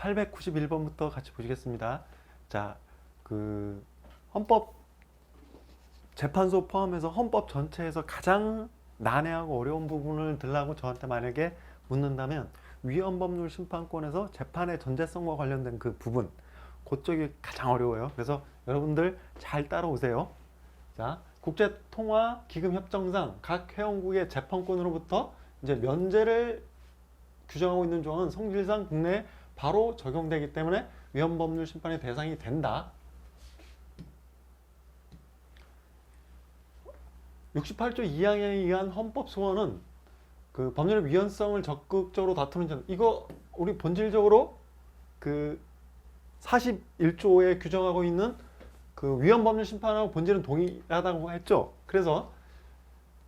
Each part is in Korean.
891번부터 같이 보시겠습니다. 자, 헌법 재판소 포함해서 헌법 전체에서 가장 난해하고 어려운 부분을 들라고 저한테 만약에 묻는다면 위헌법률 심판권에서 재판의 전제성과 관련된 그 부분, 그쪽이 가장 어려워요. 그래서 여러분들 잘 따라오세요. 자, 국제통화기금협정상 각 회원국의 재판권으로부터 이제 면제를 규정하고 있는 조항은 성질상 국내에 바로 적용되기 때문에 위헌법률 심판의 대상이 된다. 68조 2항에 의한 헌법 소원은 그 법률의 위헌성을 적극적으로 다투는 점, 이거 우리 본질적으로 그 41조에 규정하고 있는 그 위헌법률 심판하고 본질은 동일하다고 했죠. 그래서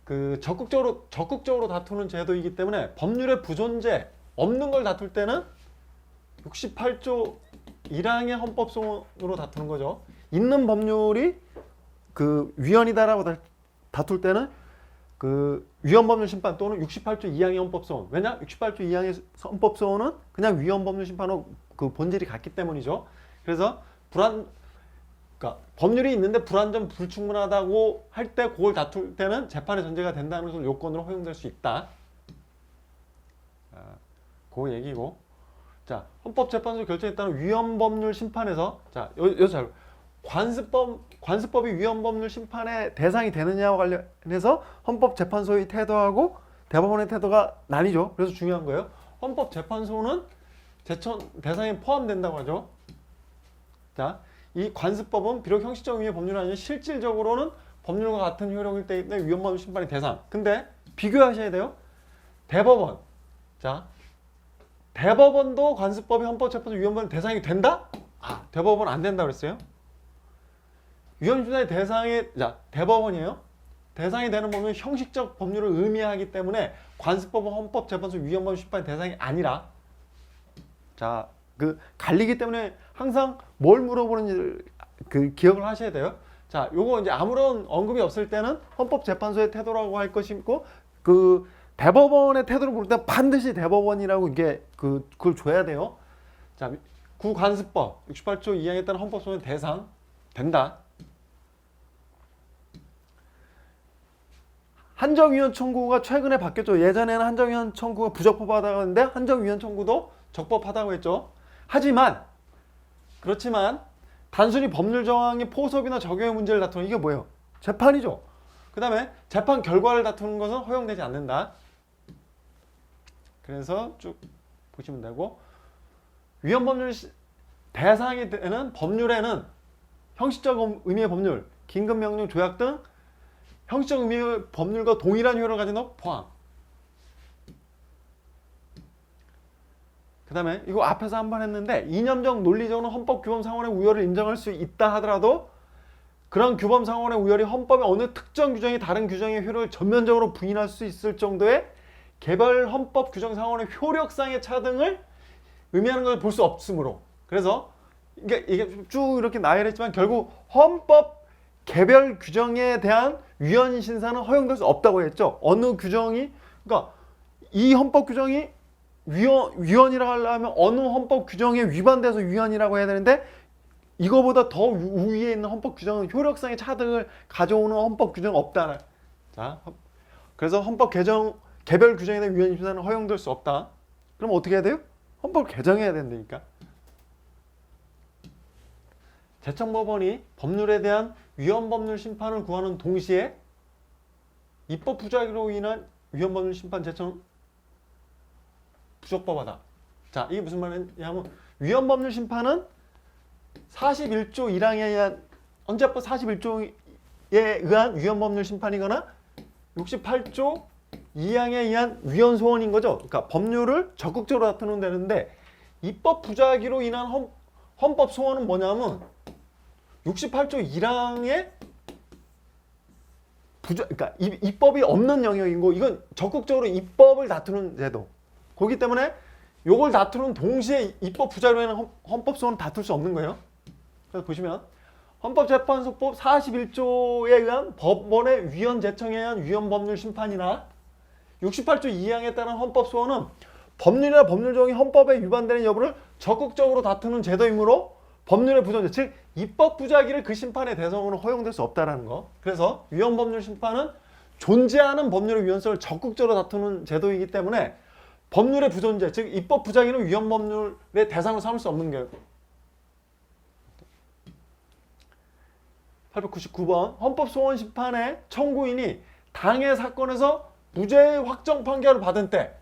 그 적극적으로 다투는 제도이기 때문에 법률의 부존재 없는 걸 다툴 때는 68조 1항의 헌법 소원으로 다투는 거죠. 있는 법률이 그 위헌이다라고 다툴 때는 그 위헌법률 심판 또는 68조 2항의 헌법소원. 왜냐? 68조 2항의 헌법소원은 그냥 위헌법률 심판하고 그 본질이 같기 때문이죠. 그래서 그러니까 법률이 있는데 불완전 불충분하다고 할 때 그걸 다툴 때는 재판의 전제가 된다는 것을 요건으로 허용될 수 있다. 그 얘기고. 자, 헌법재판소 결정에 따른 위헌법률 심판에서 자, 여기서 잘 관습법이 위헌법률 심판의 대상이 되느냐와 관련해서 헌법재판소의 태도하고 대법원의 태도가 나뉘죠. 그래서 중요한 거예요. 헌법재판소는 제천 대상에 포함된다고 하죠. 자, 이 관습법은 비록 형식적 의미의 법률은 아니지만 실질적으로는 법률과 같은 효력일 때문에 위헌법률 심판의 대상. 근데 비교하셔야 돼요. 대법원. 자, 대법원도 관습법이 헌법재판소 위헌법률 대상이 된다? 대법원 안 된다 그랬어요. 위헌심판의 대상이 대법원이에요. 대상이 되는 법률은 형식적 법률을 의미하기 때문에 관습법은 헌법재판소 위헌법률 심판의 대상이 아니라, 자, 그 갈리기 때문에 항상 뭘 물어보는지 그 기억을 하셔야 돼요. 자, 요거 이제 아무런 언급이 없을 때는 헌법재판소의 태도라고 할 것이고, 그 대법원의 태도를 볼 때 반드시 대법원이라고 이게 그걸 줘야 돼요. 자, 구관습법 68조 2항에 따른 헌법소원 대상 된다. 한정위헌 청구가 최근에 바뀌었죠. 예전에는 한정위헌 청구가 부적법하다고 했는데 한정위헌 청구도 적법하다고 했죠. 그렇지만 단순히 법률 정황의 포섭이나 적용의 문제를 다투는 이게 뭐예요? 재판이죠. 그 다음에 재판 결과를 다투는 것은 허용되지 않는다. 그래서 쭉 보시면 되고, 위헌법률 대상이 되는 법률에는 형식적 의미의 법률, 긴급명령, 조약 등 형식적 의미의 법률과 동일한 효력을 가진 것 포함. 그 다음에 이거 앞에서 한 번 했는데 이념적 논리적으로 헌법 규범 상원의 우열을 인정할 수 있다 하더라도 그런 규범 상원의 우열이 헌법의 어느 특정 규정이 다른 규정의 효력을 전면적으로 부인할 수 있을 정도의 개별 헌법 규정 상원의 효력상의 차등을 의미하는 것을 볼 수 없으므로, 그래서 이게 쭉 이렇게 나열했지만 결국 헌법 개별 규정에 대한 위헌 신사는 허용될 수 없다고 했죠. 어느 규정이, 그러니까 이 헌법 규정이 위헌이라고 하려면 어느 헌법 규정에 위반돼서 위헌이라고 해야 되는데 이거보다 더 위에 있는 헌법 규정은 효력상의 차등을 가져오는 헌법 규정은 없다. 자, 그래서 헌법 개별 규정에 대한 위헌 심사는 허용될 수 없다. 그럼 어떻게 해야 돼요? 헌법을 개정해야 된다니까. 제청법원이 법률에 대한 위헌법률 심판을 구하는 동시에 입법 부작용으로 인한 위헌법률 심판 제청 부적법하다. 자, 이게 무슨 말이냐면 위헌법률 심판은 41조 1항에 의한 헌재법 41조에 의한 위헌법률 심판이거나 68조 2항에 의한 위헌 소원인 거죠. 그러니까 법률을 적극적으로 다투는 되는데 입법 부작위로 인한 헌법 소원은 뭐냐면 68조 1항의 그러니까 입법이 없는 영역이고 이건 적극적으로 입법을 다투는 제도. 그렇기 때문에 이걸 다투는 동시에 입법 부작위로 인한 헌법 소원은 다툴 수 없는 거예요. 그래서 보시면 헌법재판소법 41조에 의한 법원의 위헌 제청에 의한 위헌 법률 심판이나 68조 2항에 따른 헌법 소원은 법률이나 법률 조항이 헌법에 위반되는 여부를 적극적으로 다투는 제도이므로 법률의 부존재, 즉 입법 부작위를 그 심판의 대상으로 허용될 수 없다라는 거. 그래서 위헌법률 심판은 존재하는 법률의 위헌성을 적극적으로 다투는 제도이기 때문에 법률의 부존재, 즉 입법 부작위는 위헌법률의 대상으로 삼을 수 없는 게 899번 헌법소원심판의 청구인이 당해 사건에서 무죄의 확정 판결을 받은 때,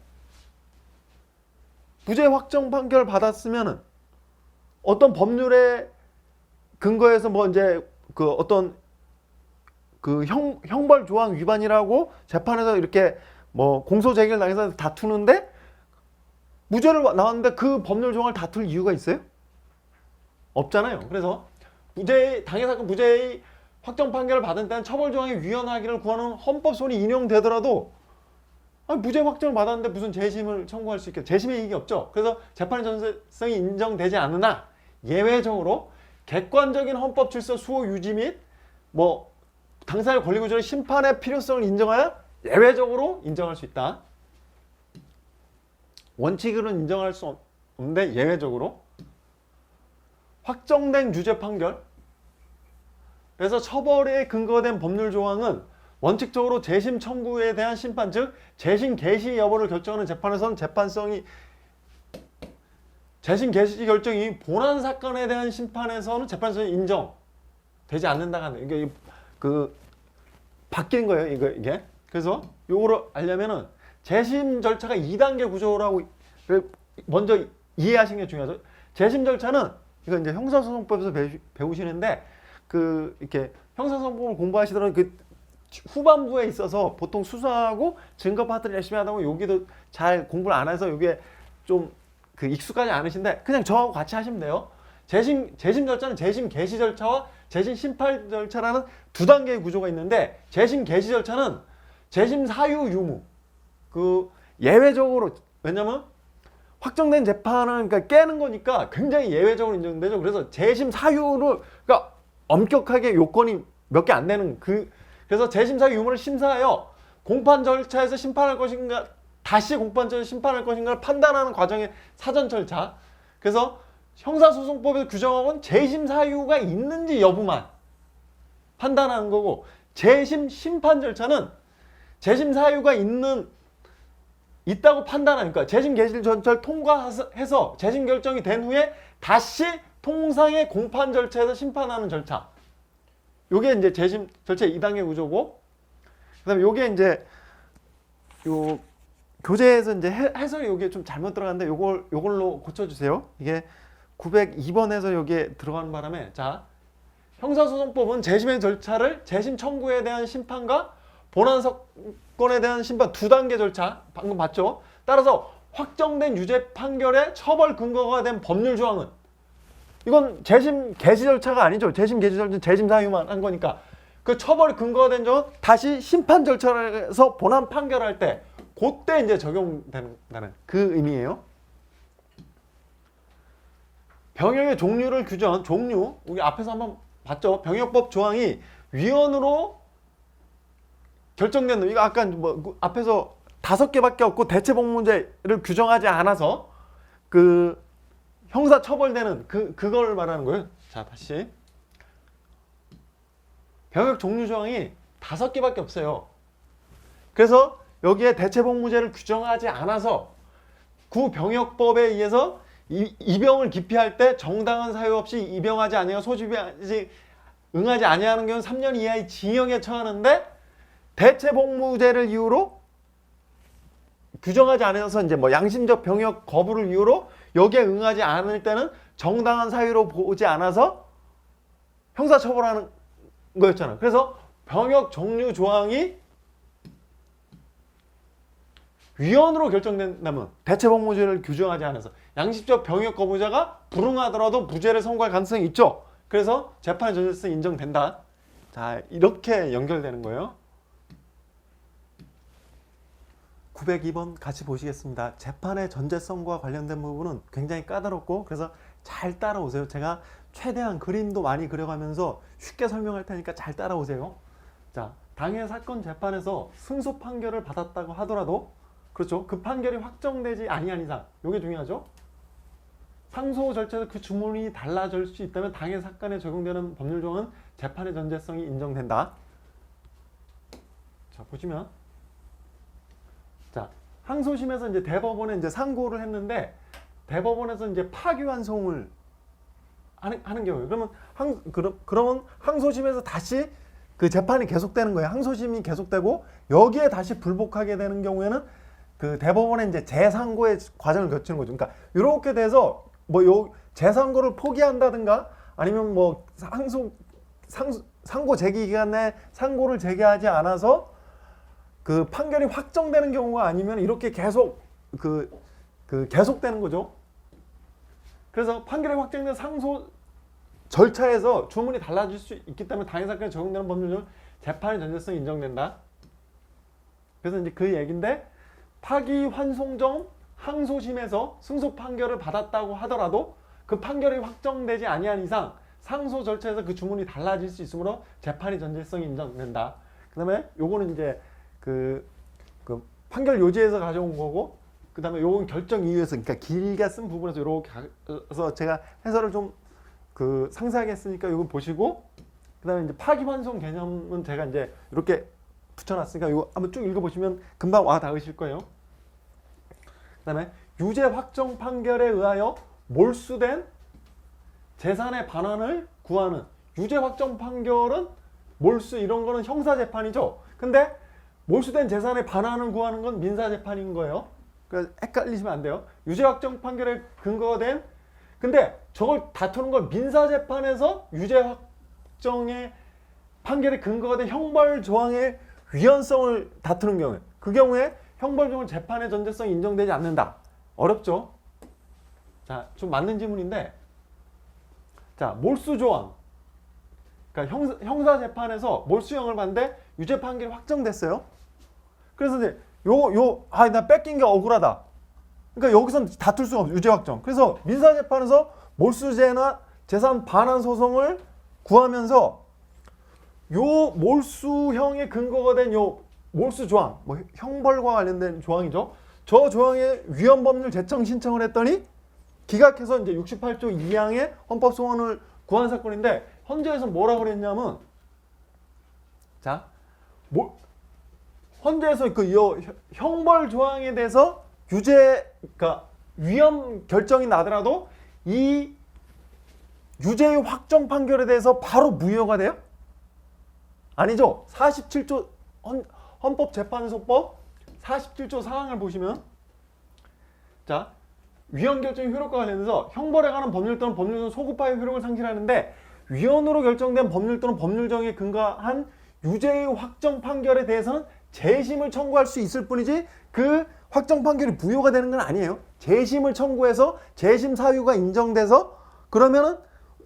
무죄의 확정 판결을 받았으면은 어떤 법률의 근거에서 뭐 이제 그 어떤 그 형벌 조항 위반이라고 재판에서 이렇게 뭐 공소 제기를 당해서 다투는데 무죄를 나왔는데 그 법률 조항을 다툴 이유가 있어요? 없잖아요. 그래서 당해 사건 무죄의 확정 판결을 받은 때는 처벌 조항이 위헌하기를 구하는 헌법소원이 인용되더라도 무죄 확정을 받았는데 무슨 재심을 청구할 수 있겠죠? 재심의 이익이 없죠. 그래서 재판의 전세성이 인정되지 않으나 예외적으로 객관적인 헌법 질서 수호 유지 및 뭐 당사자의 권리 구조의 심판의 필요성을 인정하여 예외적으로 인정할 수 있다. 원칙으로는 인정할 수 없는데 예외적으로 확정된 유죄 판결. 그래서 처벌에 근거된 법률 조항은 원칙적으로 재심 청구에 대한 심판, 즉 재심 개시 여부를 결정하는 재판에서는 재심 개시 결정이 본안 사건에 대한 심판에서는 재판에서는 인정되지 않는다가 이게 그 바뀐 거예요. 이게. 그래서 요거를 알려면은 재심 절차가 2단계 구조라고 먼저 이해하시는 게 중요하죠. 재심 절차는 이거 이제 형사소송법에서 배우시는데 그 이렇게 형사소송법을 공부하시더라도 그 후반부에 있어서 보통 수사하고 증거 파트를 열심히 하다 보면 여기도 잘 공부를 안 해서 이게 좀 그 익숙하지 않으신데 그냥 저하고 같이 하시면 돼요. 재심 절차는 재심 개시 절차와 재심 심판 절차라는 두 단계의 구조가 있는데 재심 개시 절차는 재심 사유 유무 그 예외적으로 왜냐면 확정된 재판은 그러니까 깨는 거니까 굉장히 예외적으로 인정되죠. 그래서 재심 사유를 그러니까 엄격하게 요건이 몇 개 안 되는 그래서 재심 사유 유무를 심사하여 공판 절차에서 심판할 것인가 다시 공판 절차에서 심판할 것인가를 판단하는 과정의 사전 절차. 그래서 형사소송법에서 규정하고는 재심 사유가 있는지 여부만 판단하는 거고 재심 심판 절차는 재심 사유가 있다고 판단하니까 재심 개시 절차를 통과해서 재심 결정이 된 후에 다시 통상의 공판 절차에서 심판하는 절차. 요게 이제 재심 절차 2단계 구조고 그다음에 요게 이제 요 교재에서 이제 해설이 요게 좀 잘못 들어갔는데 요걸로 고쳐주세요. 이게 902번에서 요게 들어가는 바람에 자 형사소송법은 재심의 절차를 재심 청구에 대한 심판과 본안 사건에 대한 심판 두 단계 절차 방금 봤죠? 따라서 확정된 유죄 판결의 처벌 근거가 된 법률 조항은 이건 재심 개시 절차가 아니죠. 재심 개시 절차는 재심 사유만 한 거니까 그 처벌 근거가 된 점은 다시 심판 절차에서 본안 판결할 때 그때 이제 적용된다는 그 의미예요. 병역의 종류를 규정한 종류 우리 앞에서 한번 봤죠. 병역법 조항이 위헌으로 결정된 놈 이거 아까 뭐 앞에서 5개밖에 없고 대체복무죄를 규정하지 않아서 그 형사 처벌되는 그걸 말하는 거예요. 자 다시 병역 종류 조항이 5개밖에 없어요. 그래서 여기에 대체복무죄를 규정하지 않아서 구병역법에 의해서 입영을 기피할 때 정당한 사유 없이 입영하지 아니하고 소집이 응하지 아니하는 경우는 3년 이하의 징역에 처하는데 대체복무죄를 이유로 규정하지 않아서 이제 뭐 양심적 병역 거부를 이유로 여기에 응하지 않을 때는 정당한 사유로 보지 않아서 형사처벌하는 거였잖아. 그래서 병역 종류 조항이 위헌으로 결정된다면 대체복무죄를 규정하지 않아서 양심적 병역 거부자가 불응하더라도 무죄를 선고할 가능성이 있죠. 그래서 재판의 전제성이 인정된다. 자 이렇게 연결되는 거예요. 902번 같이 보시겠습니다. 재판의 전제성과 관련된 부분은 굉장히 까다롭고 그래서 잘 따라오세요. 제가 최대한 그림도 많이 그려가면서 쉽게 설명할 테니까 잘 따라오세요. 자, 당해 사건 재판에서 승소 판결을 받았다고 하더라도 그렇죠. 그 판결이 확정되지 아니한 이상, 이게 중요하죠. 상소 절차에서 그 주문이 달라질 수 있다면 당해 사건에 적용되는 법률 조항은 재판의 전제성이 인정된다. 자, 보시면, 자, 항소심에서 이제 대법원에 이제 상고를 했는데 대법원에서 이제 파기환송을 하는 경우에 그러면 항소심에서 다시 그 재판이 계속되는 거예요. 항소심이 계속되고 여기에 다시 불복하게 되는 경우에는 그 대법원에 이제 재상고의 과정을 거치는 거죠. 그러니까 이렇게 돼서 뭐 요 재상고를 포기한다든가 아니면 뭐 상고 제기 기간에 상고를 제기하지 않아서 그 판결이 확정되는 경우가 아니면 이렇게 계속 계속되는 거죠. 그래서 판결이 확정된 상소 절차에서 주문이 달라질 수 있기 때문에 당해 사건에 적용되는 법률은 재판의 전제성이 인정된다. 그래서 이제 그 얘기인데 파기환송정 항소심에서 승소 판결을 받았다고 하더라도 그 판결이 확정되지 아니한 이상 상소 절차에서 그 주문이 달라질 수 있으므로 재판의 전제성이 인정된다. 그다음에 요거는 이제 그 판결 요지에서 가져온 거고, 그다음에 요건 결정 이유에서, 그러니까 길게 쓴 부분에서 이렇게 가서 제가 해설을 좀 상세하게 했으니까 이거 보시고, 그다음에 이제 파기환송 개념은 제가 이제 이렇게 붙여놨으니까 이거 한번 쭉 읽어보시면 금방 와 닿으실 거예요. 그다음에 유죄 확정 판결에 의하여 몰수된 재산의 반환을 구하는, 유죄 확정 판결은 몰수 이런 거는 형사 재판이죠. 근데 몰수된 재산의 반환을 구하는 건 민사 재판인 거예요. 그러니까 헷갈리시면 안 돼요. 유죄 확정 판결에 근거가 된, 근데 저걸 다투는 건 민사 재판에서 유죄 확정의 판결에 근거가 된 형벌 조항의 위헌성을 다투는 경우에, 그 경우에 형벌 조항 재판의 전제성이 인정되지 않는다. 어렵죠? 자, 좀 맞는 질문인데, 자, 몰수 조항. 그러니까 형사 재판에서 몰수형을 받는데 유죄 판결이 확정됐어요. 그래서 이제 나 뺏긴 게 억울하다. 그러니까 여기서는 다툴 수가 없어. 유죄 확정. 그래서 민사 재판에서 몰수죄나 재산 반환 소송을 구하면서 요 몰수형의 근거가 된 요 몰수 조항, 뭐 형벌과 관련된 조항이죠. 저 조항의 위헌 법률 제청 신청을 했더니 기각해서 이제 68조 2항의 헌법 소원을 구한 사건인데, 헌재에서 뭐라고 그랬냐면, 자, 헌재에서 형벌 조항에 대해서 그러니까 위헌 결정이 나더라도 이 유죄의 확정 판결에 대해서 바로 무효가 돼요? 아니죠. 47조 헌법재판소법 47조 사항을 보시면, 자, 위헌 결정의 효력과 관련해서 형벌에 관한 법률 또는 법률 소급하의 효력을 상실하는데 위헌으로 결정된 법률 또는 법률정에 근거한 유죄의 확정 판결에 대해서는 재심을 청구할 수 있을 뿐이지 그 확정 판결이 무효가 되는 건 아니에요. 재심을 청구해서 재심 사유가 인정돼서 그러면은,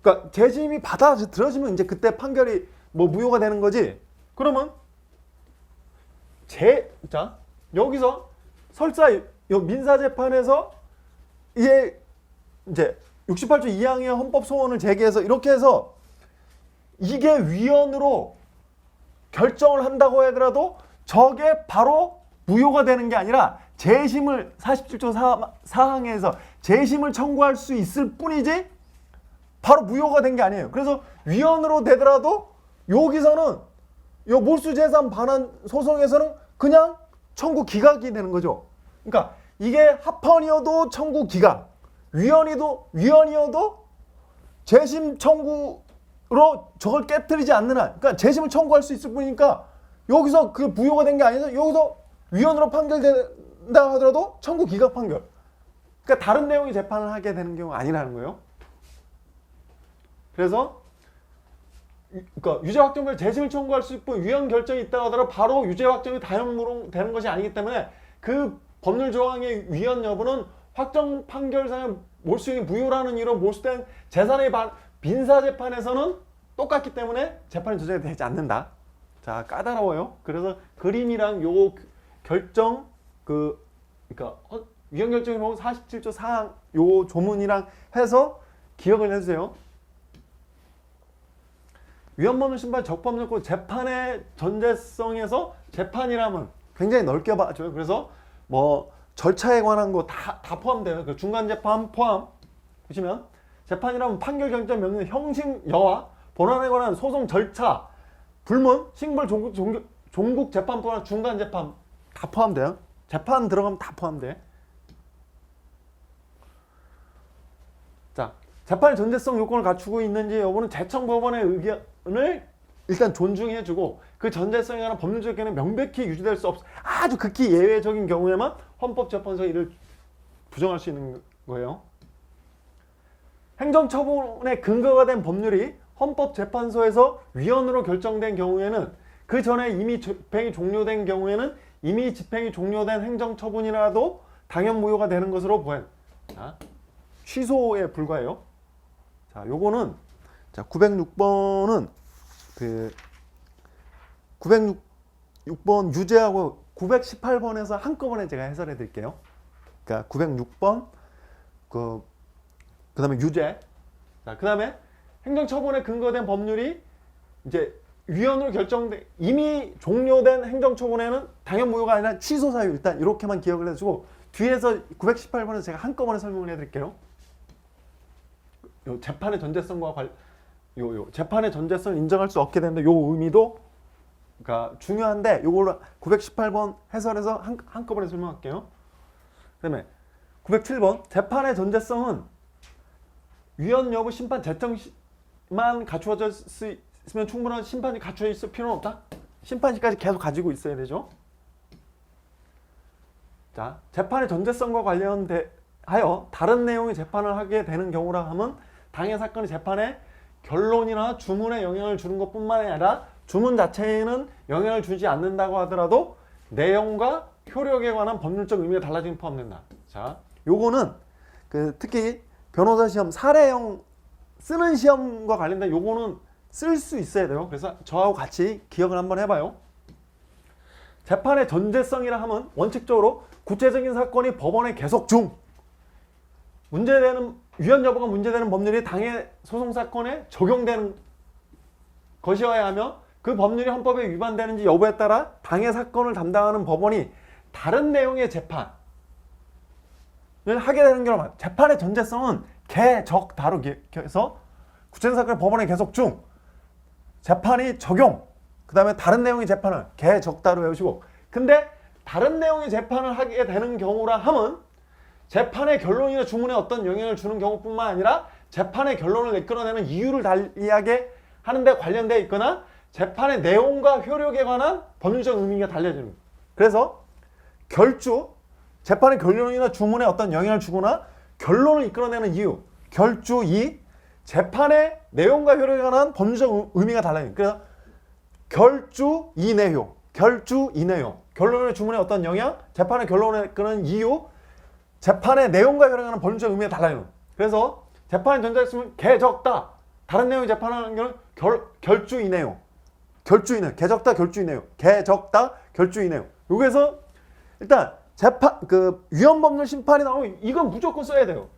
그러니까 재심이 받아들여지면 이제 그때 판결이 뭐 무효가 되는 거지. 그러면 자, 여기서 설사 민사재판에서 이게 이제 68조 2항의 헌법 소원을 제기해서 이렇게 해서 이게 위헌으로 결정을 한다고 하더라도 저게 바로 무효가 되는 게 아니라 재심을 47조 사항에서 재심을 청구할 수 있을 뿐이지 바로 무효가 된 게 아니에요. 그래서 위헌으로 되더라도 여기서는 요 몰수재산 반환 소송에서는 그냥 청구 기각이 되는 거죠. 그러니까 이게 합헌이어도 청구 기각, 위헌이어도 재심 청구로 저걸 깨뜨리지 않는 한, 그러니까 재심을 청구할 수 있을 뿐이니까 여기서 그 무효가 된 게 아니라 여기서 위헌으로 판결된다 하더라도 청구 기각 판결. 그러니까 다른 내용의 재판을 하게 되는 경우가 아니라는 거예요. 그래서 그러니까 유죄 확정을 재심을 청구할 수 있고 위헌 결정이 있다고 하더라도 바로 유죄 확정이 다연무로 되는 것이 아니기 때문에 그 법률 조항의 위헌 여부는 확정 판결상의 몰수형이 무효라는 이유로 몰수된 재산의 민사 재판에서는 똑같기 때문에 재판이 조정이 되지 않는다. 자, 까다로워요. 그래서 그림이랑 요 결정 그러니까 위헌 결정이 47조 사항 요 조문이랑 해서 기억을 해주세요. 위헌법률 심판 적법률권 재판의 전제성에서 재판이라면 굉장히 넓게 봐줘요. 그래서 뭐 절차에 관한 거 다 포함돼요. 그 중간 재판 포함. 보시면 재판이라면 판결 결정 명령 형식 여와 본안에 관한 소송 절차 불문 싱벌 종국 재판 포함 중간 재판 다 포함돼요. 재판 들어가면 다 포함돼. 자, 재판의 전제성 요건을 갖추고 있는지 여부는 재청법원의 의견을 일단 존중해주고 그 전제성에 관한 법률적 견해는 명백히 유지될 수 없어. 아주 극히 예외적인 경우에만 헌법재판소가 이를 부정할 수 있는 거예요. 행정처분의 근거가 된 법률이 헌법재판소에서 위헌으로 결정된 경우에는 그 전에 이미 집행이 종료된 경우에는 이미 집행이 종료된 행정처분이라도 당연 무효가 되는 것으로 보여요. 자, 취소에 불과해요. 자, 요거는 자 906번은 그 906번 유죄하고 918번에서 한꺼번에 제가 해설해 드릴게요. 그러니까 906번 그다음에 유죄. 자, 그다음에 행정처분에 근거된 법률이 이제 위헌으로 결정된 이미 종료된 행정처분에는 당연 무효가 아니라 취소 사유 일단 이렇게만 기억을 해주고 뒤에서 918번에서 제가 한꺼번에 설명을 해드릴게요. 요 재판의 전제성과 재판의 전제성을 인정할 수 없게 되는데 요 의미도 그러니까 중요한데 요걸로 918번 해설해서 한꺼번에 설명할게요. 그다음에 907번 재판의 전제성은 위헌 여부 심판 재청만 갖추어져 있으면 충분한 심판이 갖춰져 있을 필요는 없다. 심판시까지 계속 가지고 있어야 되죠. 자, 재판의 전제성과 관련하여 다른 내용의 재판을 하게 되는 경우라 하면 당해 사건의 재판에 결론이나 주문에 영향을 주는 것뿐만 아니라 주문 자체에는 영향을 주지 않는다고 하더라도 내용과 효력에 관한 법률적 의미가 달라지는 포함된다. 자, 요거는 특히 변호사 시험 사례형 쓰는 시험과 관련된 요거는 쓸 수 있어야 돼요. 그래서 저하고 같이 기억을 한번 해봐요. 재판의 전제성이라 하면 원칙적으로 구체적인 사건이 법원에 계속 중 문제되는 위헌 여부가 문제되는 법률이 당해 소송 사건에 적용되는 것이어야 하며 그 법률이 헌법에 위반되는지 여부에 따라 당해 사건을 담당하는 법원이 다른 내용의 재판을 하게 되는 경우만 재판의 전제성은 개적 다루기에서 구체적인 사건이 법원에 계속 중 재판이 적용 그 다음에 다른 내용의 재판을 개적 다루 외우시고 근데 다른 내용의 재판을 하게 되는 경우라 하면 재판의 결론이나 주문에 어떤 영향을 주는 경우뿐만 아니라 재판의 결론을 이끌어내는 이유를 달리하게 하는 데 관련되어 있거나 재판의 내용과 효력에 관한 법률적 의미가 달려지는 거예요. 그래서 결주, 재판의 결론이나 주문에 어떤 영향을 주거나 결론을 이끌어내는 이유, 결주 2, 재판의 내용과 효력에 관한 법률적 의미가 달라요. 그래서 결주 이내용, 결주 이내용, 결론의 주문에 어떤 영향, 재판의 결론에 이끄는 이유, 재판의 내용과 효력에 관한 법률적 의미가 달라요. 그래서 재판의 전제성은 개적다. 다른 내용의 재판하는 경우는 결주 이내용, 결주 이내용, 개적다, 결주 이내용, 개적다, 결주 이내용. 여기에서 일단 재판 위헌 법률 심판이 나오면 이건 무조건 써야 돼요.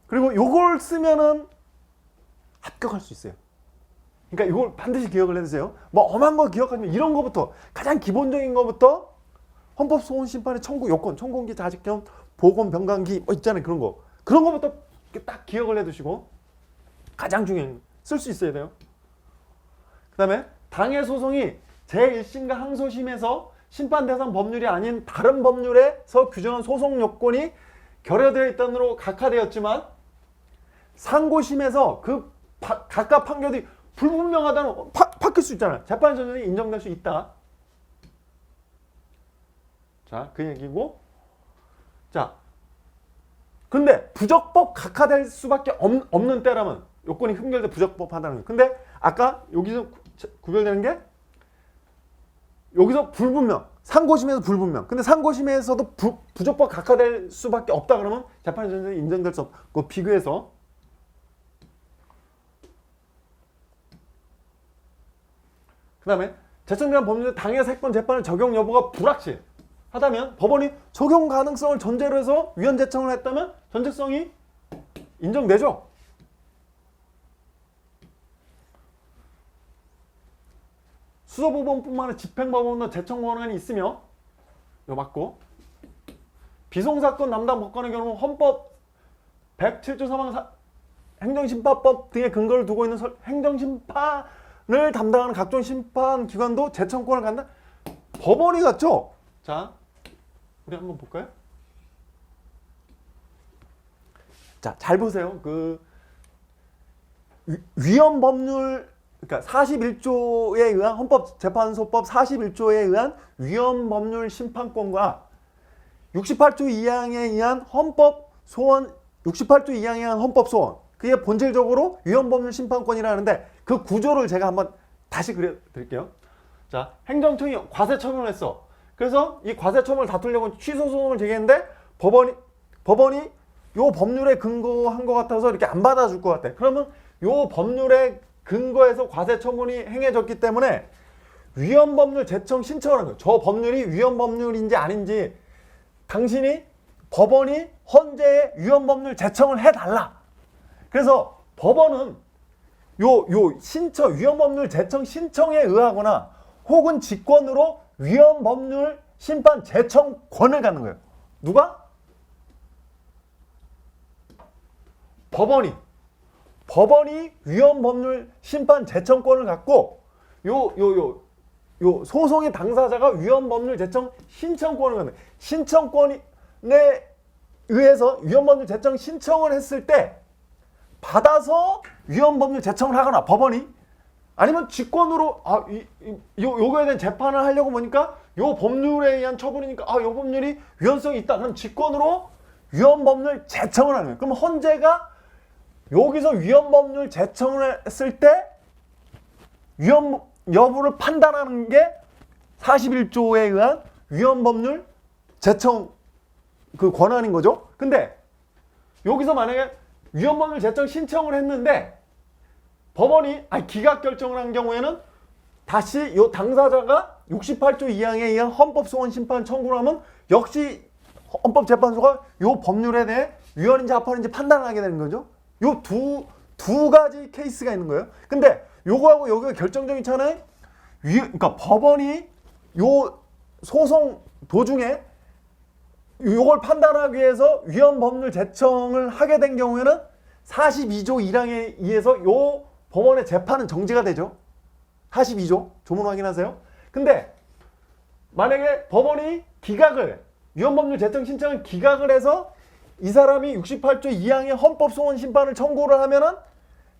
그리고 이걸 쓰면은 합격할 수 있어요. 그러니까 이걸 반드시 기억을 해주세요. 뭐 엄한 거 기억하면 이런 거부터 가장 기본적인 거부터 헌법소원 심판의 청구 요건, 청구기 자직경, 보건 병간기 뭐 있잖아요. 그런 거부터 딱 기억을 해두시고 가장 중요한 쓸 수 있어야 돼요. 그 다음에 당해 소송이 제1심과 항소심에서 심판 대상 법률이 아닌 다른 법률에서 규정한 소송 요건이 결여되어 있다는 으로 각하되었지만 상고심에서 그 각각 판결이 불분명하다는 바뀔 수 있잖아요. 재판 전형이 인정될 수 있다. 자, 그 얘기고. 자, 근데 부적법 각하될 수밖에 없는 때라면 요건이 흠결돼 부적법하다는 거예요. 근데 아까 여기서 구별되는 게 여기서 불분명, 상고심에서 불분명. 근데 상고심에서도 부적법 각하될 수밖에 없다 그러면 재판 전형이 인정될 수 없고 비교해서 그 다음에 재청대한 법률 당해 사건 재판을 적용 여부가 불확실하다면 법원이 적용 가능성을 전제로 해서 위헌 재청을 했다면 전제성이 인정되죠. 수서법원뿐만 아니라 집행법원도 재청 권한이 있으며 이거 맞고 비송사건 담당 법관의 경우는 헌법 107조 3항 행정심판법 등의 근거를 두고 있는 행정심판을 담당하는 각종 심판기관도 재청권을 갖는 법원이 같죠? 자, 우리 한번 볼까요? 자, 잘 보세요. 그 위헌법률, 그러니까 41조에 의한 헌법재판소법 41조에 의한 위헌법률 심판권과 68조 2항에 의한 헌법 소원, 68조 2항에 의한 헌법 소원, 그게 본질적으로 위헌법률 심판권이라는데 그 구조를 제가 한번 다시 그려드릴게요. 자, 행정청이 과세 처분을 했어. 그래서 이 과세 처분을 다투려고 취소 소송을 제기했는데 법원이 요 법률에 근거한 것 같아서 이렇게 안 받아줄 것 같아. 그러면 요 법률에 근거해서 과세 처분이 행해졌기 때문에 위헌법률 제청 신청을 한 거예요. 저 법률이 위헌법률인지 아닌지 당신이 법원이 헌재에 위헌법률 제청을 해달라. 그래서 법원은 요 신청, 위헌법률 제청 신청에 의하거나 혹은 직권으로 위헌법률 심판 제청권을 갖는 거예요. 누가? 법원이 위헌법률 심판 제청권을 갖고 요 소송의 당사자가 위헌법률 제청 신청권을 갖는 거예요. 신청권에 의해서 위헌법률 제청 신청을 했을 때 받아서 위헌법률 제청을 하거나 법원이 아니면 직권으로 요거에 대한 재판을 하려고 보니까 요 법률에 의한 처분이니까 요 법률이 위헌성이 있다. 그럼 직권으로 위헌법률 제청을 하는 거예요. 그럼 헌재가 여기서 위헌법률 제청을 했을 때 위헌 여부를 판단하는 게 41조에 의한 위헌법률 제청 그 권한인 거죠. 근데 여기서 만약에 위헌법률 제청 신청을 했는데 법원이 기각 결정을 한 경우에는 다시 요 당사자가 68조 2항에 의한 헌법소원 심판 청구를 하면 역시 헌법재판소가 요 법률에 대해 위헌인지 합헌인지 판단을 하게 되는 거죠. 요 두 가지 케이스가 있는 거예요. 근데 요거하고 여기가 결정적인 차는 그러니까 법원이 요 소송 도중에 요걸 판단하기 위해서 위헌법률 제청을 하게 된 경우에는 42조 1항에 의해서 요 법원의 재판은 정지가 되죠. 42조 조문 확인하세요. 근데 만약에 법원이 위헌법률 제청 신청을 기각을 해서 이 사람이 68조 2항의 헌법소원 심판을 청구를 하면은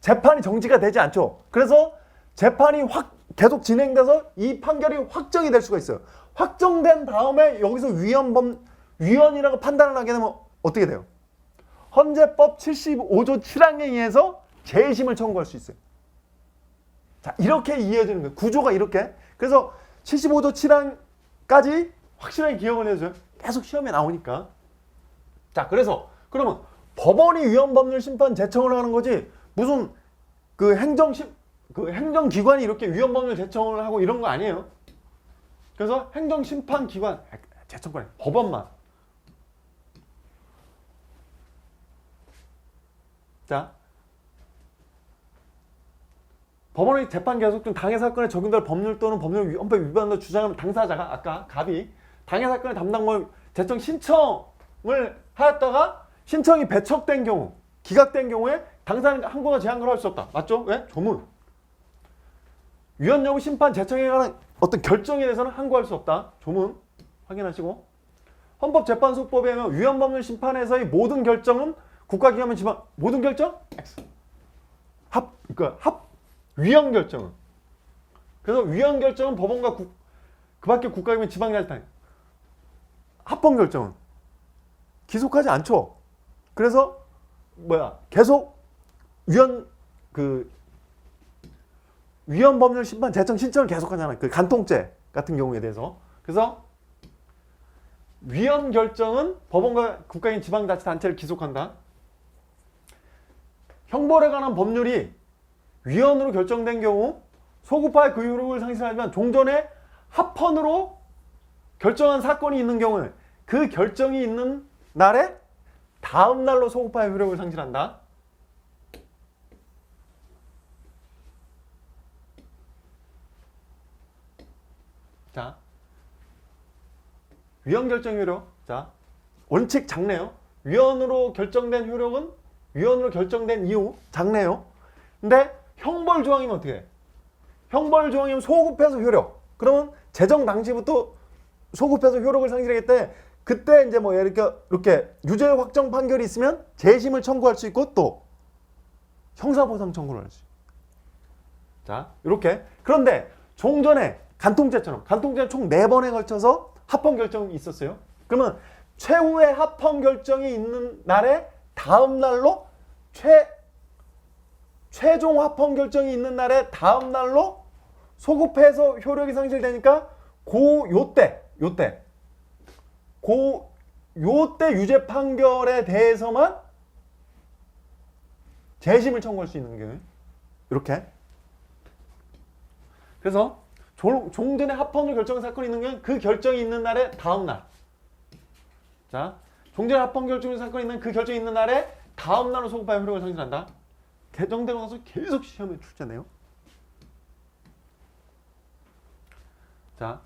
재판이 정지가 되지 않죠. 그래서 재판이 계속 진행돼서 이 판결이 확정이 될 수가 있어요. 확정된 다음에 여기서 위헌이라고 판단을 하게 되면 어떻게 돼요? 헌재법 75조 7항에 의해서 재심을 청구할 수 있어요. 자, 이렇게 이어지는 거예요. 구조가 이렇게. 그래서 75조 7항까지 확실하게 기억을 해줘요. 계속 시험에 나오니까. 자, 그러면 법원이 위헌법률 심판 제청을 하는 거지 무슨 그 행정기관이 이렇게 위헌법률 제청을 하고 이런 거 아니에요. 그래서 행정심판기관 제청권 법원만. 자, 법원의 재판 계속 중 당해 사건에 적용될 법률 또는 법률 헌법 위반을 주장하는 당사자가 아까 갑이 당해 사건의 담당범 제청 신청을 하였다가 신청이 배척된 경우, 기각된 경우에 당사자는 항고나 제한을 할 수 없다. 맞죠? 왜? 조문. 위헌 여부 심판 제청에 관한 어떤 결정에 대해서는 항고할 수 없다. 조문 확인하시고. 헌법재판소법에 의하면 위헌법률 심판에서의 모든 결정은 국가기관은 지방 모든 결정? X. 위헌 결정은. 그래서 위헌 결정은 법원과 그 밖에 국가기관 지방자치단. 합헌 결정은 기속하지 않죠. 그래서 계속 위헌법률 심판 제청 신청을 계속하잖아요. 그 간통죄 같은 경우에 대해서. 그래서 위헌 결정은 법원과 국가기관 지방자치단체를 기속한다. 형벌에 관한 법률이 위헌으로 결정된 경우 소급하에 그 효력을 상실하지만 종전에 합헌으로 결정한 사건이 있는 경우는 그 결정이 있는 날에 다음 날로 소급하의 효력을 상실한다. 자, 위헌 결정 효력. 자, 원칙 작네요. 위헌으로 결정된 효력은 위헌으로 결정된 이유 작네요. 근데 형벌 조항이면 어떻게 해? 형벌 조항이면 소급해서 효력. 그러면 제정 당시부터 소급해서 효력을 상실하기 때문에 그때 이제 뭐 이렇게 유죄 확정 판결이 있으면 재심을 청구할 수 있고 또 형사보상 청구를 할 수 있어요. 자, 이렇게. 그런데 종전에 간통죄처럼 간통죄는 총 4번에 걸쳐서 합헌 결정이 있었어요. 그러면 최후의 합헌 결정이 있는 날에 다음 날로 최종 합헌 결정이 있는 날에 다음 날로 소급해서 효력이 상실되니까 요때 유죄 판결에 대해서만 재심을 청구할 수 있는 게 이렇게. 그래서 종전에 합헌을 결정한 사건이 있는 게 그 결정이 있는 날에 다음 날. 자, 종전에 합헌 결정한 사건이 있는 그 결정이 있는 날에 다음 날로 소급하여 효력을 상실한다. 개정되고 나서 계속 시험에 출제네요. 자,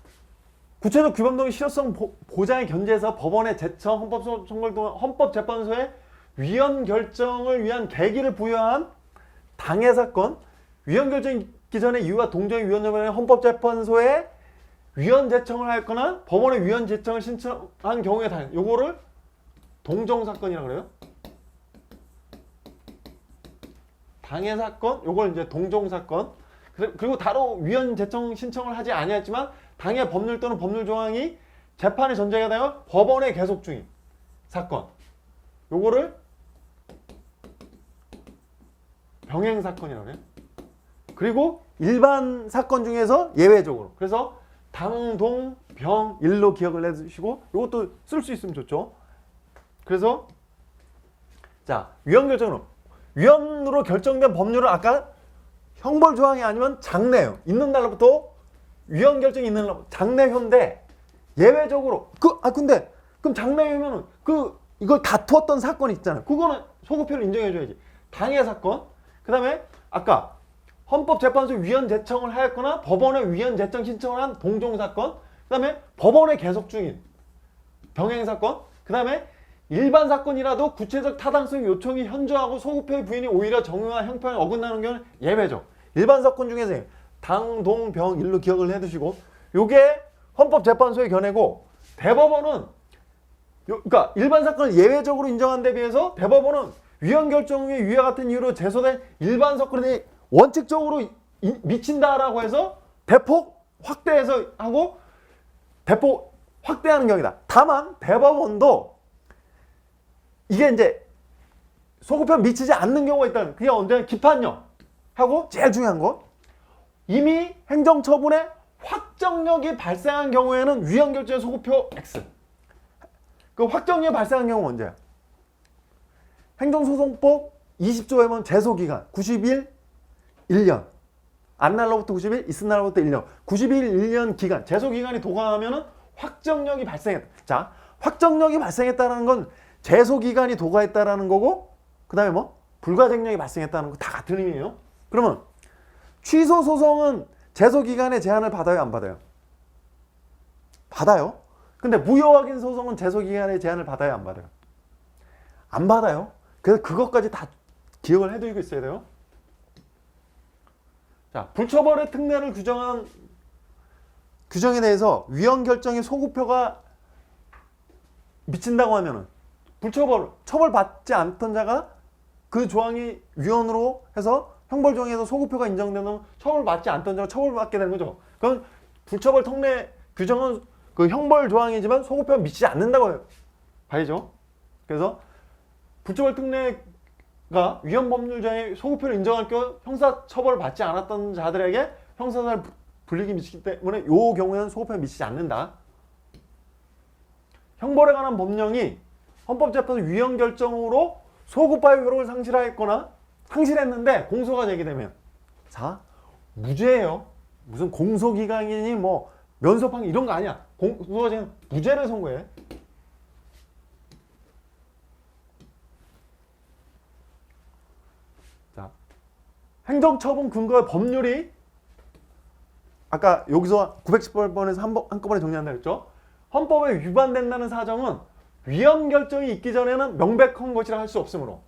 구체적 규범 등 실효성 보장의 견제에서 법원의 제청, 헌법재판소의 위헌 결정을 위한 계기를 부여한 당해 사건, 위헌 결정이 있기 전에 이유와 동정의 위헌 여부에 헌법재판소에 위헌 제청을 하였거나 법원의 위헌 제청을 신청한 경우에 당해. 요거를 동정사건이라고 그래요. 당해 사건, 요걸 이제 동정사건. 그리고 다로 위헌 제청 신청을 하지 아니했지만 당해 법률 또는 법률 조항이 재판의 전제가 되어 법원에 계속 중인 사건. 요거를 병행 사건이라고 해요. 그리고 일반 사건 중에서 예외적으로. 그래서 당, 동, 병, 일로 기억을 해주시고 이것도 쓸 수 있으면 좋죠. 그래서 자, 위헌 결정으로. 위헌으로 결정된 법률은 아까 형벌 조항이 아니면 장래요. 있는 날로부터 위헌 결정이 있는 날 장래효인데 예외적으로 근데 그럼 장래효면은 이걸 다투었던 사건이 있잖아요. 그거는 소급효를 인정해줘야지. 당해 사건. 그다음에 아까 헌법재판소 위헌 제청을 하였거나 법원에 위헌 제청 신청을 한 동종 사건. 그다음에 법원에 계속 중인 병행 사건. 그다음에 일반 사건이라도 구체적 타당성 요청이 현저하고 소급효의 부인이 오히려 정의와 형평에 어긋나는 경우는 예외적. 일반 사건 중에서 당, 동, 병, 일로 기억을 해두시고 요게 헌법재판소의 견해고 대법원은 그러니까 일반 사건을 예외적으로 인정한 데 비해서 대법원은 위헌 결정 후에 위와 같은 이유로 제소된 일반 사건이 원칙적으로 미친다라고 해서 대폭 확대해서 하고 대폭 확대하는 경우이다. 다만 대법원도 이게 이제 소급효 미치지 않는 경우가 있다는 그게 언제나 기판령 하고 제일 중요한 건 이미 행정처분에 확정력이 발생한 경우에는 위헌 결정의 소급효 X. 그 확정력이 발생한 경우는 언제야? 행정소송법 20조에 보면 제소기간 90일 1년. 안 날로부터 90일, 있은 날로부터 1년. 90일 1년 기간. 제소기간이 도과하면은 확정력이 발생했다. 자, 확정력이 발생했다는 건 제소기간이 도과했다라는 거고, 그 다음에 뭐? 불가쟁력이 발생했다는 거 다 같은 의미예요. 그러면 취소 소송은 제소기간에 제한을 받아요, 안 받아요? 받아요. 근데 무효확인 소송은 제소기간에 제한을 받아요, 안 받아요? 안 받아요. 그래서 그것까지 다 기억을 해두고 있어야 돼요. 자, 불처벌의 특례를 규정한 규정에 대해서 위헌 결정의 소급효가 미친다고 하면은 처벌받지 않던 자가 그 조항이 위헌으로 해서 형벌 조항에서 소급효가 인정되면 처벌받지 않던 자가 처벌받게 되는 거죠. 그건 불처벌 특례 규정은 그 형벌 조항이지만 소급효가 미치지 않는다고 봐야죠. 그래서 불처벌 특례가 위헌 법률자의 소급효를 인정할 경우 형사처벌을 받지 않았던 자들에게 형사사를 불이익이 미치기 때문에 이 경우에는 소급효가 미치지 않는다. 형벌에 관한 법령이 헌법재판소 위헌 결정으로 소급하여 효력을 상실했는데 공소가 제기되면 자, 무죄예요. 무슨 공소기각이니 뭐 면소판결 이런 거 아니야. 공소가 제기되면 무죄를 선고해. 자, 행정처분 근거의 법률이 아까 여기서 918번에서 한꺼번에 정리한다 그랬죠. 헌법에 위반된다는 사정은 위헌 결정이 있기 전에는 명백한 것이라 할 수 없으므로.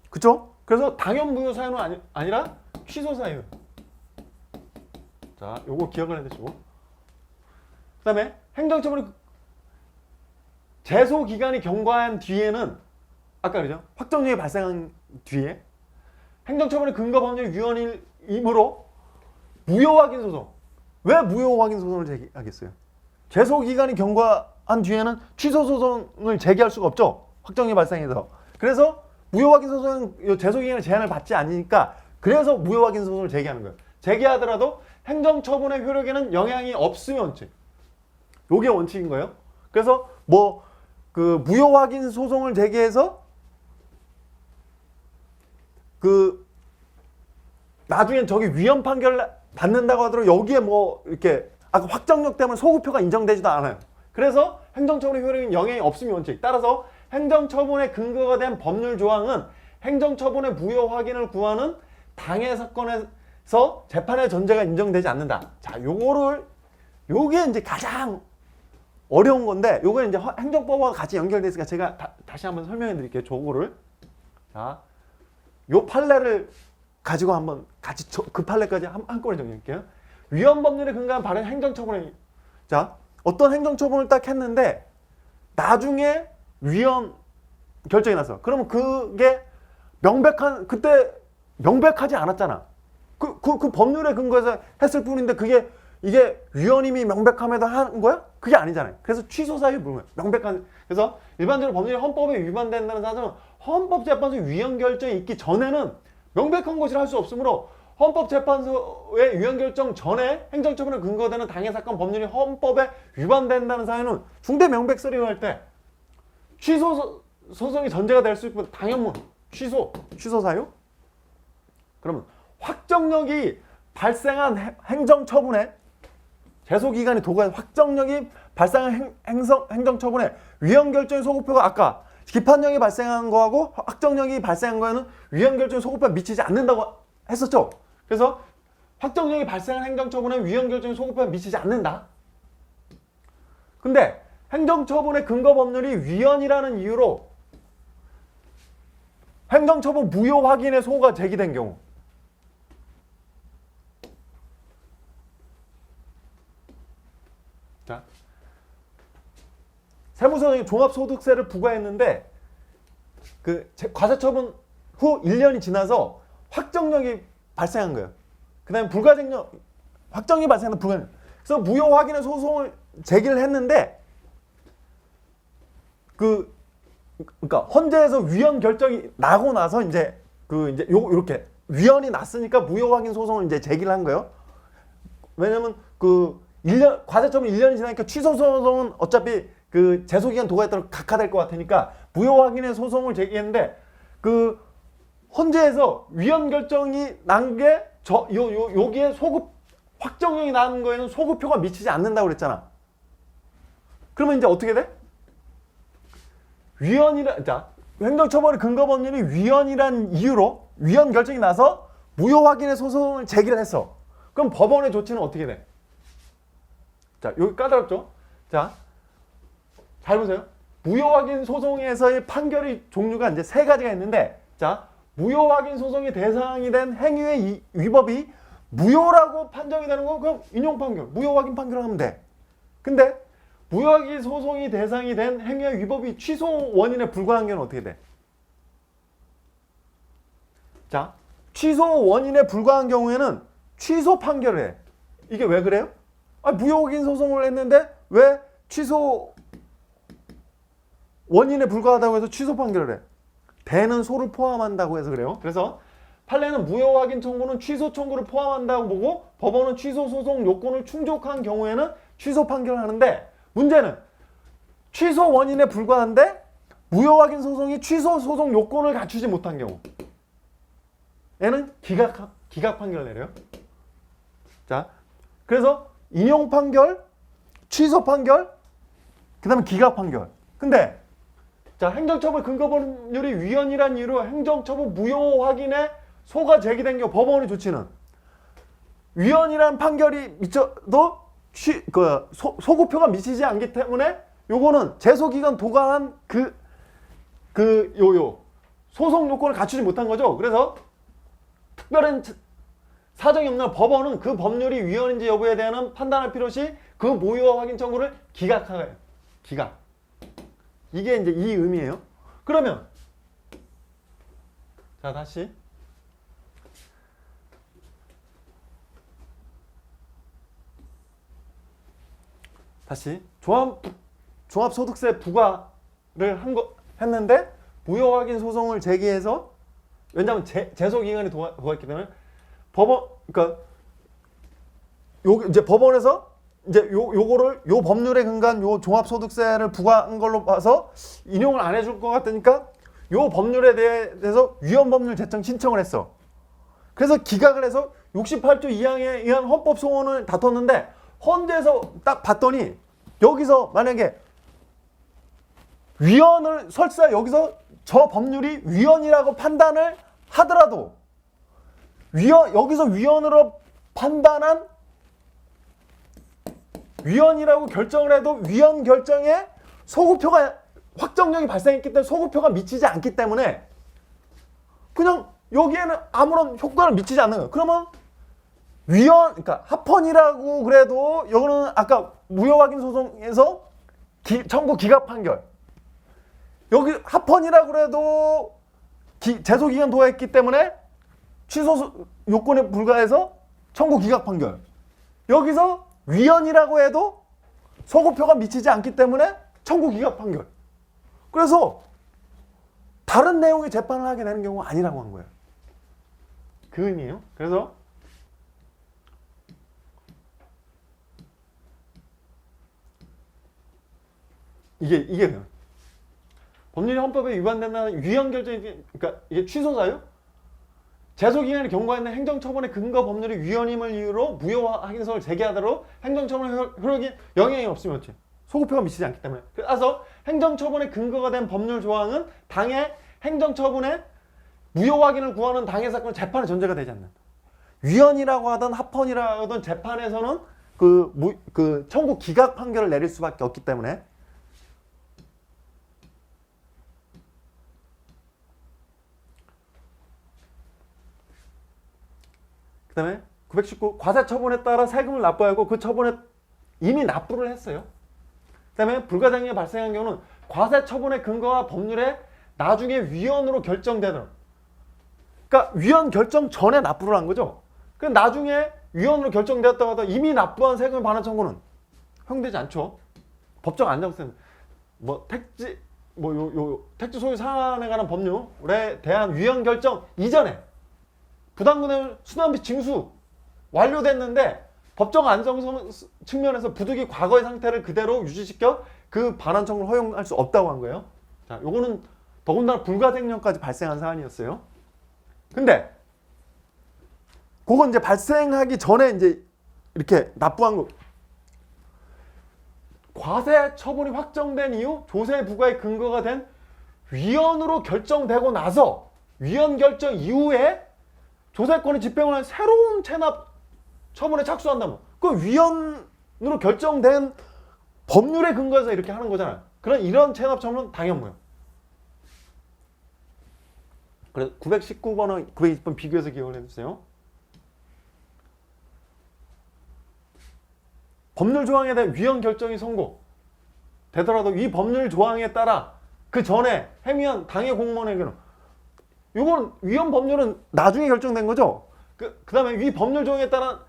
그쵸? 그래서 당연 무효 사유는 아니라 취소 사유. 자, 요거 기억을 해두시고. 그 다음에 행정처분이 제소 기간이 경과한 뒤에는 아까 그죠? 확정력이 발생한 뒤에 행정처분의 근거 법률 위헌이므로 무효 확인 소송. 왜 무효 확인 소송을 제기하겠어요? 제소 기간이 경과한 뒤에는 취소 소송을 제기할 수가 없죠. 확정력이 발생해서. 그래서 무효 확인 소송은 제소 기간의 제한을 받지 않으니까 그래서 무효 확인 소송을 제기하는 거예요. 제기하더라도 행정처분의 효력에는 영향이 없으면 원칙. 요게 원칙인 거예요. 그래서 뭐 그 무효 확인 소송을 제기해서 그 나중에 저기 위헌 판결 받는다고 하더라도 여기에 뭐 이렇게 아까 확정력 때문에 소급표가 인정되지도 않아요. 그래서 행정처분의 효력은 영향이 없으면 원칙. 따라서 행정처분의 근거가 된 법률 조항은 행정처분의 무효 확인을 구하는 당해 사건에서 재판의 전제가 인정되지 않는다. 자, 요게 이제 가장 어려운 건데, 요거는 이제 행정법과 같이 연결돼 있으니까 제가 다시 한번 설명해 드릴게요. 저거를. 자, 요 판례를 가지고 한번 같이 그 판례까지 한꺼번에 정리할게요. 위헌 법률에 근거한 발행 행정처분에, 자, 어떤 행정처분을 딱 했는데 나중에 위헌 결정이 났어. 그러면 그게 그때 명백하지 않았잖아. 그 법률에 근거해서 했을 뿐인데 이게 위헌임이 명백함에도 한 거야? 그게 아니잖아요. 그래서 취소 사유에 물어요. 명백한. 그래서 일반적으로 법률이 헌법에 위반된다는 사정은 헌법재판소 위헌 결정이 있기 전에는 명백한 것이라 할 수 없으므로 헌법재판소의 위헌 결정 전에 행정처분에 근거되는 당해 사건 법률이 헌법에 위반된다는 사유는 중대 명백서리를 할 때 취소 소송이 전제가 될 수 있고 당연문 취소 사유. 그러면 확정력이 발생한 행정처분에 제소기간이 도구한 확정력이 발생한 행정처분에 위헌 결정의 소급표가 아까 기판력이 발생한 거하고 확정력이 발생한 거에는 위헌 결정의 소급표가 미치지 않는다고 했었죠. 그래서 확정력이 발생한 행정처분에 위헌 결정의 소급표가 미치지 않는다. 근데 행정처분의 근거 법률이 위헌이라는 이유로 행정처분 무효 확인의 소가 제기된 경우, 자, 세무서장이 종합소득세를 부과했는데 그 과세처분 후 1년이 지나서 확정력이 발생한 거예요. 그 다음에 불가증력, 확정이 발생한 불가증력. 그래서 무효 확인의 소송을 제기를 했는데 그러니까 헌재에서 위헌 결정이 나고 나서 이제 요렇게 위헌이 났으니까 무효 확인 소송을 이제 제기를 한 거예요. 왜냐면 과세처분 1년이 지나니까 취소 소송은 어차피 그 제소기간 도과에 따라 각하될 것 같으니까 무효 확인의 소송을 제기했는데 그 헌재에서 위헌 결정이 난 게 여기에 확정력이 나는 거에는 소급표가 미치지 않는다고 그랬잖아. 그러면 이제 어떻게 돼? 행정처벌의 근거 법률이 위헌이란 이유로 위헌 결정이 나서 무효 확인의 소송을 제기를 했어. 그럼 법원의 조치는 어떻게 돼? 자, 여기 까다롭죠? 자, 잘 보세요. 무효 확인 소송에서의 판결의 종류가 이제 3가지가 있는데, 자, 무효 확인 소송의 대상이 된 행위의 위법이 무효라고 판정이 되는 거, 그럼 인용 판결, 무효 확인 판결을 하면 돼. 근데 무효 확인 소송이 대상이 된 행위의 위법이 취소 원인에 불과한 경우는 어떻게 돼? 자, 취소 원인에 불과한 경우에는 취소 판결을 해. 이게 왜 그래요? 무효 확인 소송을 했는데 왜 취소 원인에 불과하다고 해서 취소 판결을 해? 대는 소를 포함한다고 해서 그래요. 그래서 판례는 무효 확인 청구는 취소 청구를 포함한다고 보고 법원은 취소 소송 요건을 충족한 경우에는 취소 판결을 하는데, 문제는 취소 원인에 불과한데 무효 확인 소송이 취소 소송 요건을 갖추지 못한 경우, 얘는 기각 판결을 내려요. 자, 그래서 인용 판결, 취소 판결, 그 다음에 기각 판결. 근데 자, 행정처분 근거 법률이 위헌이란 이유로 행정처분 무효 확인에 소가 제기된 경우 법원의 조치는 위헌이란 판결이 미쳐도 소급표가 미치지 않기 때문에 요거는 제소기간 도과한 소송 요건을 갖추지 못한 거죠. 그래서 특별한 사정이 없는 법원은 그 법률이 위헌인지 여부에 대한 판단할 필요 없이 그 무효 확인 청구를 기각하여요. 기각. 이게 이제 이 의미예요. 그러면 자 다시 종합소득세 부과를 했는데 무효 확인 소송을 제기해서 왜냐하면 제소 기간이 도과했기 때문에 그러니까 이제 법원에서 이제 요거를 요 법률에 근거한 요 종합소득세를 부과한 걸로 봐서 인용을 안 해줄 것 같으니까 요 법률에 대해서 위헌법률 제청 신청을 했어. 그래서 기각을 해서 68조 2항에 의한 헌법 소원을 다퉜는데 헌재에서 딱 봤더니 여기서 만약에 위헌을 설사 여기서 저 법률이 위헌이라고 판단을 하더라도 여기서 위헌으로 판단한 위헌이라고 결정을 해도 위헌 결정에 소급표가 확정력이 발생했기 때문에 소급표가 미치지 않기 때문에 그냥 여기에는 아무런 효과를 미치지 않는 거예요. 그러면 그러니까 합헌이라고 그래도 이거는 아까 무효 확인 소송에서 청구 기각 판결. 여기 합헌이라고 그래도 제소 기간 도과했기 때문에 취소 요건에 불과해서 청구 기각 판결. 여기서 위헌이라고 해도 소급표가 미치지 않기 때문에 청구 기각 판결. 그래서 다른 내용의 재판을 하게 되는 경우가 아니라고 한 거예요. 그 의미예요. 그래서 이게 법률이 헌법에 위반된다는 위헌 결정이 그러니까 이게 취소사유 제소기간이 경과했는 행정처분의 근거 법률이 위헌임을 이유로 무효 확인서를 제기하도록 행정처분의 효력이 영향이 없으면 어찌 소급표가 미치지 않기 때문에 그래서 행정처분의 근거가 된 법률 조항은 당해 행정처분의 무효 확인을 구하는 당해 사건은 재판의 전제가 되지 않는다. 위헌이라고 하던 합헌이라고 하던 재판에서는 그 청구 기각 판결을 내릴 수밖에 없기 때문에 그 다음에 919 과세 처분에 따라 세금을 납부하고 그 처분에 이미 납부를 했어요. 그 다음에 불가장이 발생한 경우는 과세 처분의 근거와 법률에 나중에 위헌으로 결정되는 그러니까 위헌 결정 전에 납부를 한 거죠. 그 나중에 위헌으로 결정되었다고 하다 이미 납부한 세금의 반환 청구는 허용되지 않죠. 법정 안정성 택지 택지 소유 상한에 관한 법률에 대한 위헌 결정 이전에 부담금의 수납 징수 완료됐는데 법정 안정성 측면에서 부득이 과거의 상태를 그대로 유지시켜 그 반환 청구를 허용할 수 없다고 한 거예요. 자, 요거는 더군다나 불가생령까지 발생한 사안이었어요. 근데 그건 이제 발생하기 전에 이제 이렇게 납부한 거. 과세 처분이 확정된 이후 조세 부과의 근거가 된 위헌으로 결정되고 나서 위헌 결정 이후에 조세권이 집행을 한 새로운 체납 처분에 착수한다면 그 위헌으로 결정된 법률에 근거해서 이렇게 하는 거잖아요. 이런 체납 처분은 당연무효. 그래서 919번은 920번 비교해서 기억을 해주세요. 법률 조항에 대한 위헌 결정이 선고되더라도 이 법률 조항에 따라 그 전에 행위한 당해 공무원에게는 이건 위헌 법률은 나중에 결정된 거죠. 그 다음에 이 법률 조항에 따라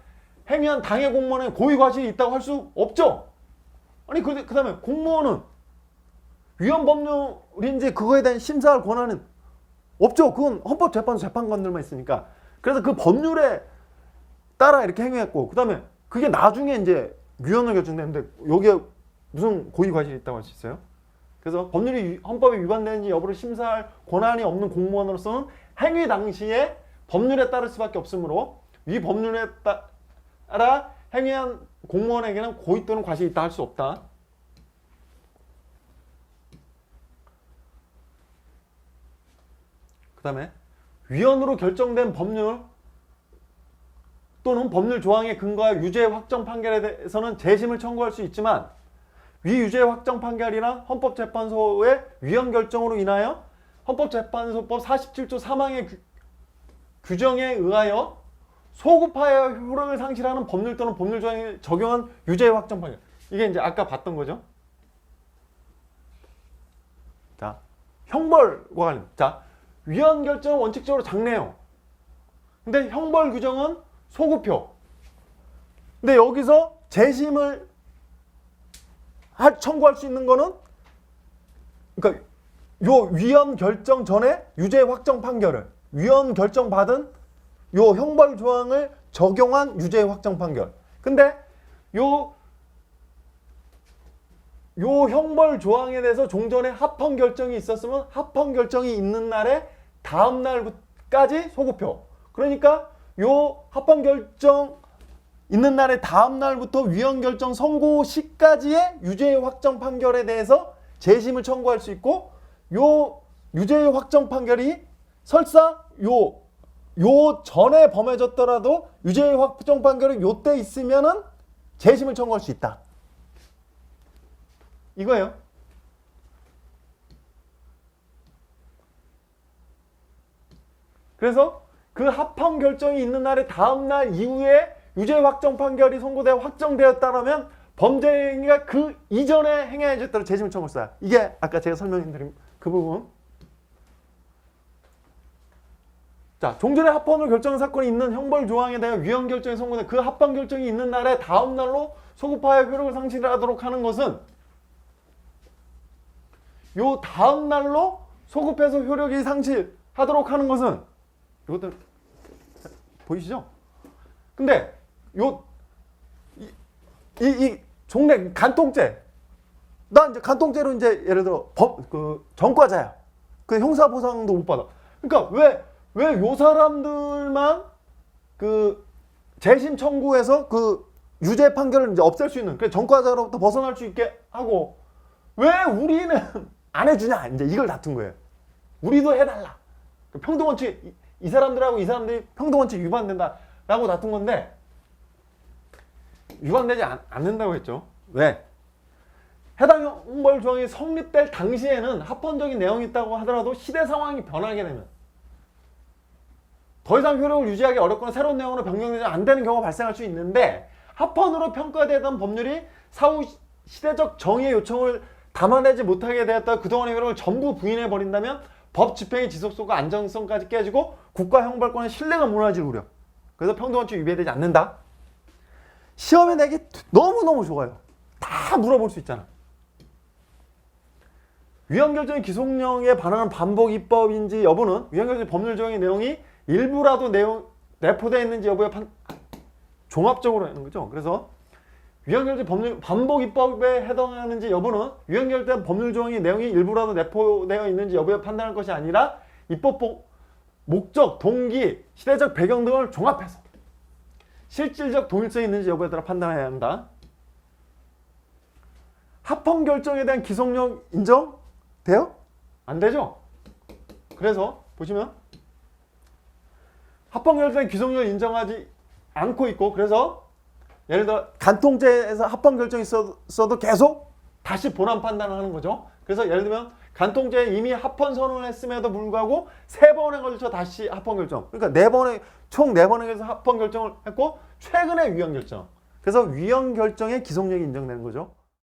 행위한 당해 공무원에 고의 과실이 있다고 할 수 없죠. 아니 그 다음에 공무원은 위헌 법률인지 그거에 대한 심사할 권한은 없죠. 그건 헌법재판소 재판관들만 있으니까. 그래서 그 법률에 따라 이렇게 행위했고 그 다음에 그게 나중에 이제 위헌으로 결정되는데 여기에 무슨 고의 과실이 있다고 할 수 있어요? 그래서 법률이 헌법에 위반되는지 여부를 심사할 권한이 없는 공무원으로서는 행위 당시에 법률에 따를 수밖에 없으므로 위 법률에 따라 행위한 공무원에게는 고의 또는 과실이 있다 할 수 없다. 그 다음에 위헌으로 결정된 법률 또는 법률 조항에 근거하여 유죄 확정 판결에 대해서는 재심을 청구할 수 있지만 위유죄 확정 판결이나 헌법재판소의 위헌 결정으로 인하여 헌법재판소법 47조 3항의 규정에 의하여 소급하여 효력을 상실하는 법률 또는 법률 조항에 적용한 유죄 확정 판결. 이게 이제 아까 봤던 거죠. 자, 형벌과 관련. 자, 위헌 결정은 원칙적으로 작네요. 근데 형벌 규정은 소급표. 근데 여기서 재심을 청구할 수 있는 거는, 그러니까 요 위헌 결정 전에 유죄 확정 판결을, 위헌 결정 받은 요 형벌 조항을 적용한 유죄 확정 판결. 근데 요 형벌 조항에 대해서 종전에 합헌 결정이 있었으면 합헌 결정이 있는 날에 다음 날까지 소급표. 그러니까 요 합헌 결정 있는 날에 다음 날부터 위헌 결정 선고 시까지의 유죄 확정 판결에 대해서 재심을 청구할 수 있고, 요 유죄 확정 판결이 설사 요 전에 범해졌더라도 유죄 확정 판결이 요때 있으면은 재심을 청구할 수 있다. 이거예요. 그래서 그 합헌 결정이 있는 날의 다음 날 이후에 유죄 확정 판결이 선고되어 확정되었다면 범죄행위가 그 이전에 행해졌더라도 재심을 청구할 수 있다. 이게 아까 제가 설명드린 그 부분. 자, 종전에 합헌을 결정한 사건이 있는 형벌 조항에 대한 위헌 결정이 선고된 그 합헌 결정이 있는 날에 다음 날로 소급하여 효력을 상실하도록 하는 것은, 요 다음 날로 소급해서 효력이 상실하도록 하는 것은, 이것도 보이시죠? 근데 이 종래 간통죄, 나 이제 간통죄로 이제 예를 들어 전과자야. 그 형사 보상도 못 받아. 그러니까 왜 요 사람들만 그 재심 청구해서 그 유죄 판결을 이제 없앨 수 있는, 그 전과자로부터 벗어날 수 있게 하고, 왜 우리는 안 해주냐, 이제 이걸 다툰 거예요. 우리도 해달라. 평등원칙, 이 사람들하고 이 사람들이 평등원칙 위반된다라고 다툰 건데, 위반되지 않는다고 했죠. 왜? 해당 형벌 조항이 성립될 당시에는 합헌적인 내용이 있다고 하더라도 시대 상황이 변하게 되면 더 이상 효력을 유지하기 어렵거나 새로운 내용으로 변경되지 안 되는 경우가 발생할 수 있는데, 합헌으로 평가되던 법률이 사후 시대적 정의의 요청을 담아내지 못하게 되었다 그동안의 효력을 전부 부인해버린다면 법 집행의 지속성과 안정성까지 깨지고 국가 형벌권의 신뢰가 무너질 우려. 그래서 평등원칙 위배되지 않는다. 시험에 내기 너무너무 좋아요. 다 물어볼 수 있잖아. 위헌 결정의 기속령에 반하는 반복 입법인지 여부는 위헌 결정 법률 조항의 내용이 일부라도 내포되어 있는지 여부에 종합적으로 하는 거죠. 그래서 위헌 결정 법률 반복 입법에 해당하는지 여부는 위헌 결정 법률 조항의 내용이 일부라도 내포되어 있는지 여부에 판단할 것이 아니라 입법 목적, 동기, 시대적 배경 등을 종합해서 실질적 동일성이 있는지 여부에 따라 판단해야 한다. 합헌 결정에 대한 기속령 인정돼요? 안 되죠? 그래서 보시면 합헌 결정의 기속령을 인정하지 않고 있고, 그래서 예를 들어 간통죄에서 합헌 결정이 있어도 계속 다시 본안 판단을 하는 거죠. 그래서 예를 들면 간통죄에 이미 합헌 선언을 했음에도 불구하고 3번에 걸쳐 다시 합헌 결정. 그러니까 총 4번에 걸쳐서 합헌 결정을 했고 최근에 위헌 결정. 그래서 위헌 결정의 기속력이 인정되는 거죠.